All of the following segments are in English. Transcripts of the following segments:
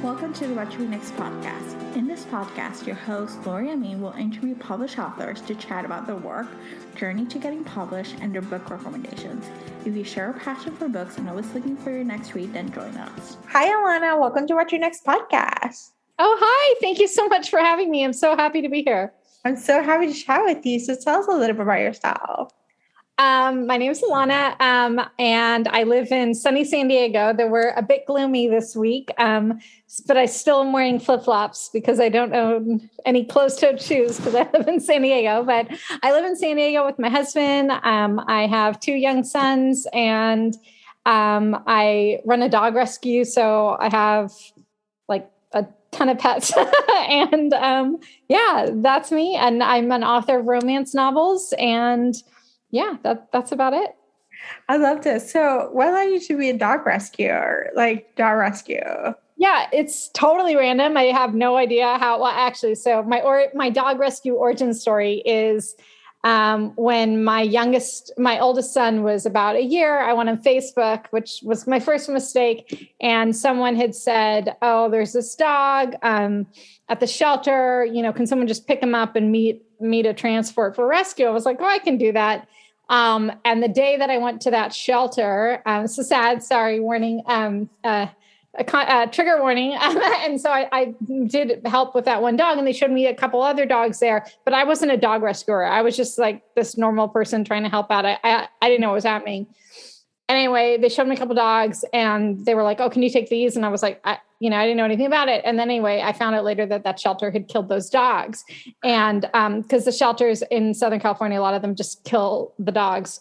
Welcome to the What Should We Next podcast. In this podcast, your host, Lori Amin, will interview published authors to chat about their work, journey to getting published, and their book recommendations. If you share a passion for books and always looking for your next read, then join us. Hi, Alana. Welcome to What Your Next podcast. Oh, hi. Thank you so much for having me. I'm so happy to be here. I'm so happy to chat with you. So tell us a little bit about yourself. My name is Alana, and I live in sunny San Diego. They were a bit gloomy this week, but I still am wearing flip-flops because I don't own any closed-toed shoes because I live in San Diego. But I live in San Diego with my husband. I have 2 young sons, and I run a dog rescue. So I have like a ton of pets. And yeah, that's me. And I'm an author of romance novels, and yeah, that's about it. I love this. So what allowed you to be a dog rescuer, like dog rescue? Yeah, it's totally random. I have no idea how, well, actually, so my dog rescue origin story is when my oldest son was about a year, I went on Facebook, which was my first mistake. And someone had said, oh, there's this dog at the shelter, can someone just pick him up and meet a transport for rescue? I was like, oh, I can do that. And the day that I went to that shelter, so sad, sorry, warning, trigger warning. And so I did help with that one dog, and they showed me a couple other dogs there, but I wasn't a dog rescuer. I was just like this normal person trying to help out. I didn't know what was happening. Anyway, they showed me a couple dogs, and they were like, oh, can you take these? And I was like, I didn't know anything about it. And then anyway, I found out later that shelter had killed those dogs. And because the shelters in Southern California, a lot of them just kill the dogs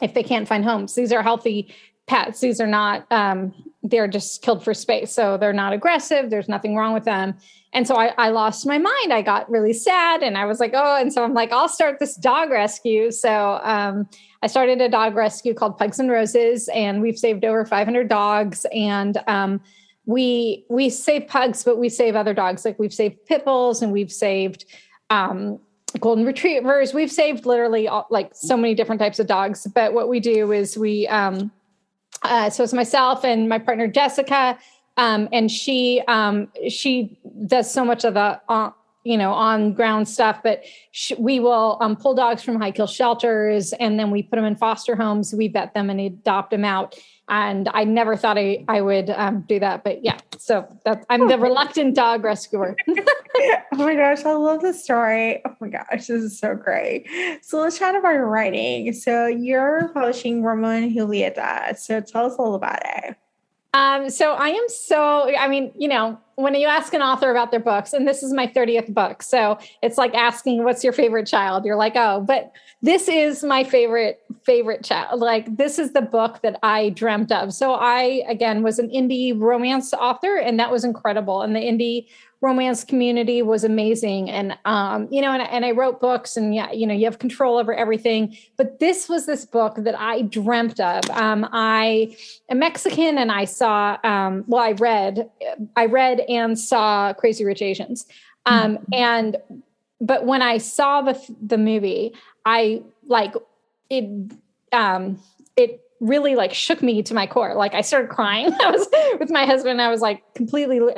if they can't find homes. These are healthy pets. These are not, they're just killed for space. So they're not aggressive. There's nothing wrong with them. And so I lost my mind. I got really sad, and I was like, oh, and so I'm like, I'll start this dog rescue. So I started a dog rescue called Pugs and Roses, and we've saved over 500 dogs. And we save pugs, but we save other dogs. Like we've saved pit bulls, and we've saved golden retrievers. We've saved literally so many different types of dogs. But what we do is we, so it's myself and my partner, Jessica, and she does so much of the, on ground stuff, but we will pull dogs from high kill shelters, and then we put them in foster homes. We vet them and adopt them out. And I never thought I would do that, but yeah. So I'm the reluctant dog rescuer. Oh my gosh, I love this story. Oh my gosh, this is so great. So let's chat about your writing. So you're publishing Romeo and Julieta. So tell us a little about it. When you ask an author about their books, and this is my 30th book, so it's like asking, what's your favorite child? You're like, oh, but this is my favorite child. Like, this is the book that I dreamt of. So I, again, was an indie romance author, and that was incredible. And the indie romance community was amazing. And, and I wrote books, and you have control over everything. But this was this book that I dreamt of. I am Mexican, and I saw, I read and saw Crazy Rich Asians. But when I saw the movie, it really shook me to my core. Like I started crying. I was with my husband. I was and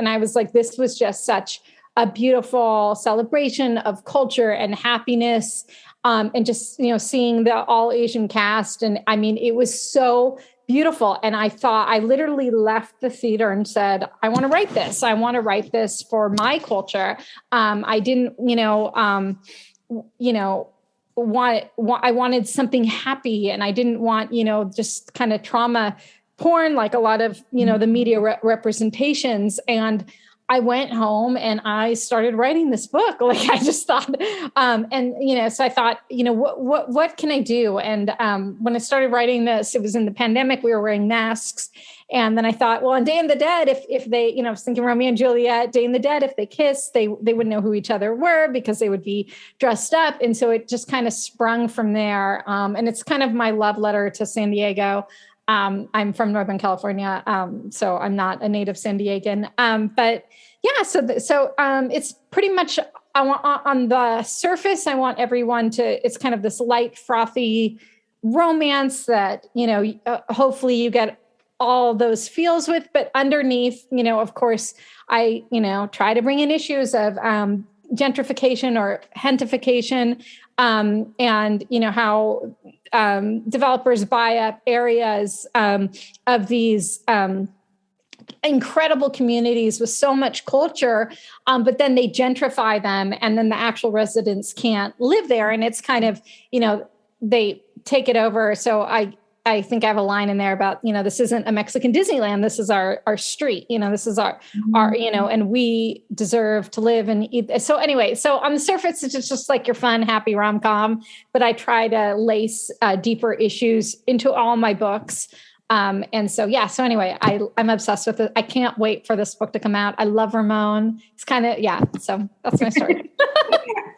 I was like, this was just such a beautiful celebration of culture and happiness. And just, seeing the all Asian cast. And I mean, it was so beautiful. And I literally left the theater and said, I want to write this. I want to write this for my culture. I didn't, I wanted something happy, and I didn't want, just kind of trauma porn, like a lot of, the media representations. And I went home and I started writing this book. Like I just thought, so I thought, what can I do? And when I started writing this, it was in the pandemic, we were wearing masks. And then I thought, well, in Day of the Dead, if they, I was thinking Romeo and Juliet, Day in the Dead, if they kissed, they wouldn't know who each other were because they would be dressed up. And so it just kind of sprung from there. And it's kind of my love letter to San Diego. I'm from Northern California, so I'm not a native San Diegan. But yeah, so it's pretty much on the surface. I want everyone to. It's kind of this light, frothy romance that hopefully you get all those feels with, but underneath, of course, I, try to bring in issues of gentrification or hentification, and, how developers buy up areas of these incredible communities with so much culture, but then they gentrify them, and then the actual residents can't live there. And it's kind of, they take it over. So I think I have a line in there about, this isn't a Mexican Disneyland. This is our street, this is our, and we deserve to live and eat. So anyway, so on the surface, it's just like your fun, happy rom-com, but I try to lace deeper issues into all my books. And so, so anyway, I'm obsessed with it. I can't wait for this book to come out. I love Ramon. It's kind of, so that's my story.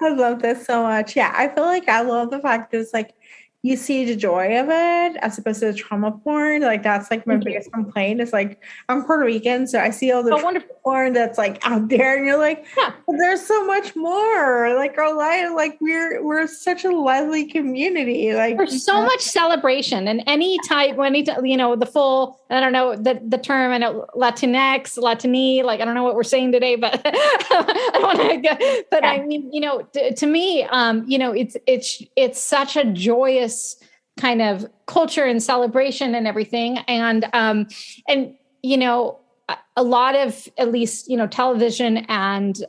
I love this so much. Yeah. I feel like I love the fact that it's like, you see the joy of it as opposed to the trauma porn. Like that's like my biggest complaint is like, I'm Puerto Rican, so I see all the trauma porn that's like out there, and you're like, but there's so much more. Like our life, like we're such a lively community. Like there's so much celebration, and any type, the full, I don't know the term, I know Latinx, Latini, like I don't know what we're saying today, but I don't want to go. But I mean, to me, it's such a joyous kind of culture and celebration and everything. And a lot of, at least, television and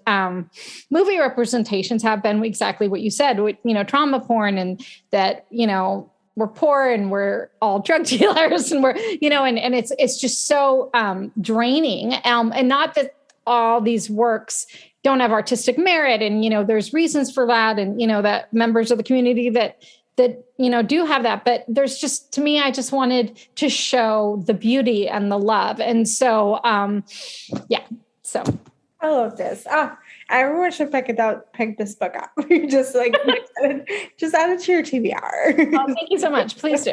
movie representations have been exactly what you said, with, trauma porn, and that, we're poor and we're all drug dealers, and we're, and it's just so draining. And not that all these works don't have artistic merit, and, there's reasons for that. And, that members of the community that do have that, but there's just, to me, I just wanted to show the beauty and the love. And so, so. I love this. Everyone should pick this book up. Just like, just add it to your TBR. Oh, thank you so much. Please do.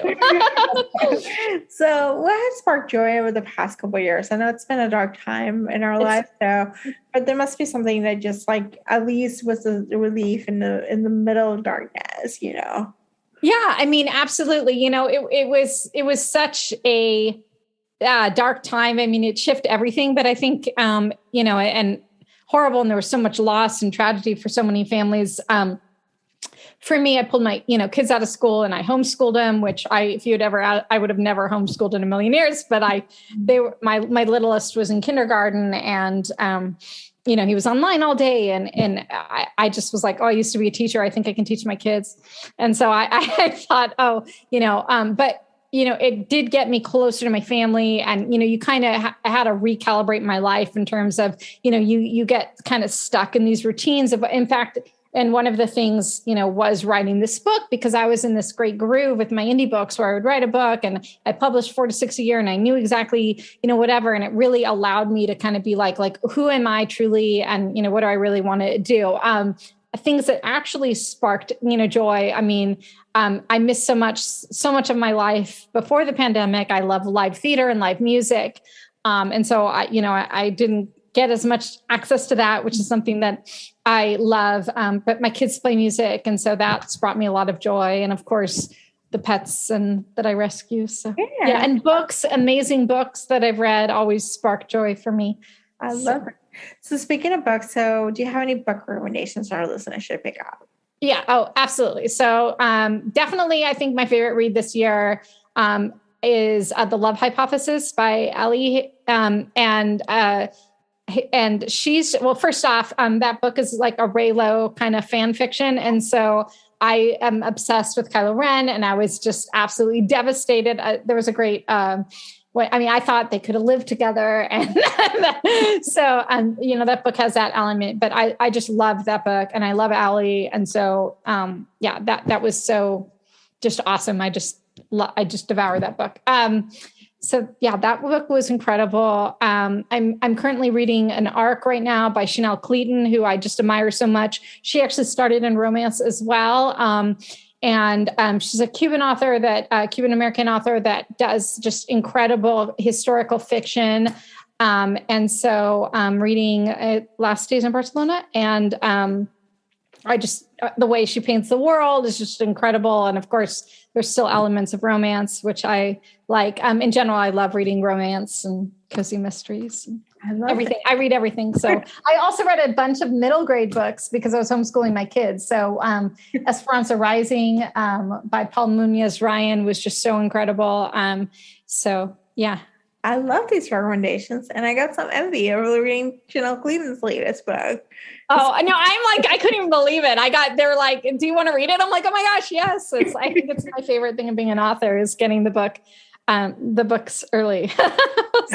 So what has sparked joy over the past couple of years? I know it's been a dark time in our life, but there must be something that just like, at least was a relief in the middle of darkness, Yeah, I mean, absolutely. It was such a dark time. I mean, it shifted everything, but I think, and horrible. And there was so much loss and tragedy for so many families. For me, I pulled my, kids out of school, and I homeschooled them, which I would have never homeschooled in a million years, but my littlest was in kindergarten, and, he was online all day, and I just was like, I used to be a teacher. I think I can teach my kids. And so I thought, but it did get me closer to my family, and, you kind of had to recalibrate my life in terms of, you get kind of stuck in these routines of, in fact, and one of the things, was writing this book, because I was in this great groove with my indie books where I would write a book and I published 4 to 6 a year, and I knew exactly, whatever. And it really allowed me to kind of be like, who am I truly? And, what do I really want to do? Things that actually sparked, joy. I mean, I missed so much of my life before the pandemic. I love live theater and live music. And so I didn't get as much access to that, which is something that I love. But my kids play music. And so that's brought me a lot of joy. And of course, the pets that I rescue. So and books, amazing books that I've read always spark joy for me. I love it. So speaking of books, do you have any book recommendations our listeners should pick up? Yeah. Oh, absolutely. So definitely, I think my favorite read this year is The Love Hypothesis by Ali. And she's, well, first off, that book is like a Raylo kind of fan fiction. And so I am obsessed with Kylo Ren, and I was just absolutely devastated. There was a great, I thought they could have lived together. And so, that book has that element, but I just loved that book, and I love Ali. And so, that was so just awesome. I just devoured that book. That book was incredible. I'm currently reading an arc right now by Chanel Cleaton, who I just admire so much. She actually started in romance as well. And she's a Cuban American author that does just incredible historical fiction. And so I'm reading Last Days in Barcelona, and I just, the way she paints the world is just incredible. And of course, there's still elements of romance, which I like. In general, I love reading romance and cozy mysteries. I love everything. I read everything. So I also read a bunch of middle grade books because I was homeschooling my kids. So Esperanza Rising by Paul Munoz Ryan was just so incredible. So yeah. I love these recommendations, and I got some envy over reading Janelle Cleveland's latest book. Oh no, I'm like, I couldn't even believe it. They were like, do you want to read it? I'm like, oh my gosh, yes. I think it's my favorite thing of being an author is getting the books early.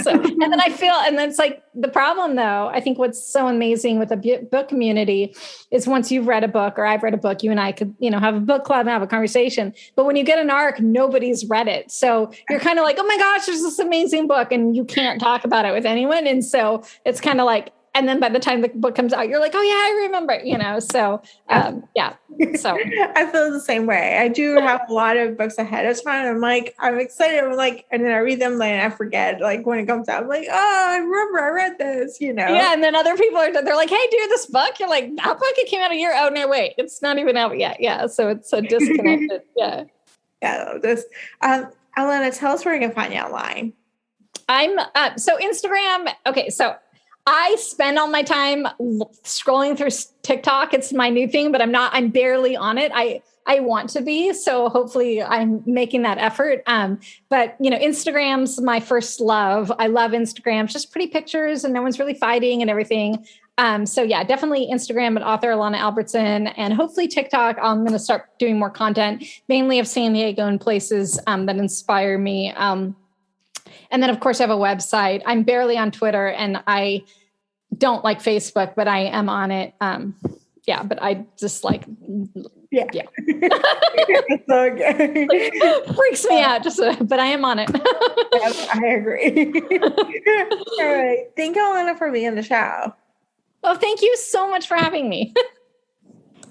And then it's like the problem though, I think what's so amazing with the book community is once you've read a book or I've read a book, you and I could, have a book club and have a conversation. But when you get an arc, nobody's read it. So you're kind of like, oh my gosh, there's this amazing book and you can't talk about it with anyone. And so it's kind of like, and then by the time the book comes out, you're like, oh yeah, I remember, so, yeah. So I feel the same way. I do have a lot of books ahead of time. I'm like, I'm excited. I'm like, and then I read them and I forget, like when it comes out, I'm like, oh, I remember I read this, Yeah. And then other people they're like, hey, do this book. You're like, that book, it came out a year. Oh no, wait, it's not even out yet. Yeah. So it's so disconnected. Yeah. Yeah. I love this. Alana, tell us where we can find you online. I'm so Instagram. Okay. So I spend all my time scrolling through TikTok. It's my new thing, but I'm barely on it. I want to be. So hopefully I'm making that effort. But Instagram's my first love. I love Instagram. It's just pretty pictures and no one's really fighting and everything. So yeah, definitely Instagram at author Alana Albertson, and hopefully TikTok. I'm going to start doing more content, mainly of San Diego and places that inspire me. And then, of course, I have a website. I'm barely on Twitter, and I don't like Facebook, but I am on it. Yeah, but I just like, yeah. It's okay. Freaks me out, but I am on it. Yes, I agree. All right. Thank you, Alana, for being on the show. Oh, thank you so much for having me.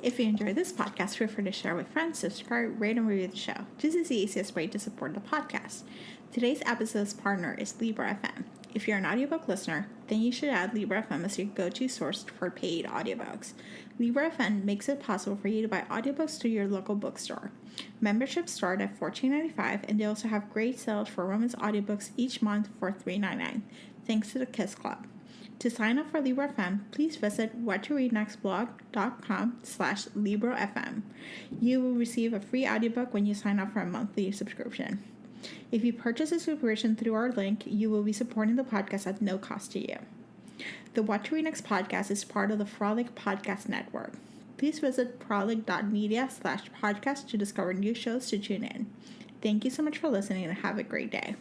If you enjoyed this podcast, feel free to share with friends, subscribe, rate, and review the show. This is the easiest way to support the podcast. Today's episode's partner is Libra FM. If you're an audiobook listener, then you should add Libra FM as your go-to source for paid audiobooks. Libra FM makes it possible for you to buy audiobooks through your local bookstore. Memberships start at $14.95, and they also have great sales for romance audiobooks each month for $3.99, thanks to the Kiss Club. To sign up for Libra FM, please visit whattoreadnextblog.com/LibraFM. You will receive a free audiobook when you sign up for a monthly subscription. If you purchase a subscription through our link, you will be supporting the podcast at no cost to you. The What to Read Next podcast is part of the Frolic Podcast Network. Please visit frolic.media/podcast to discover new shows to tune in. Thank you so much for listening and have a great day.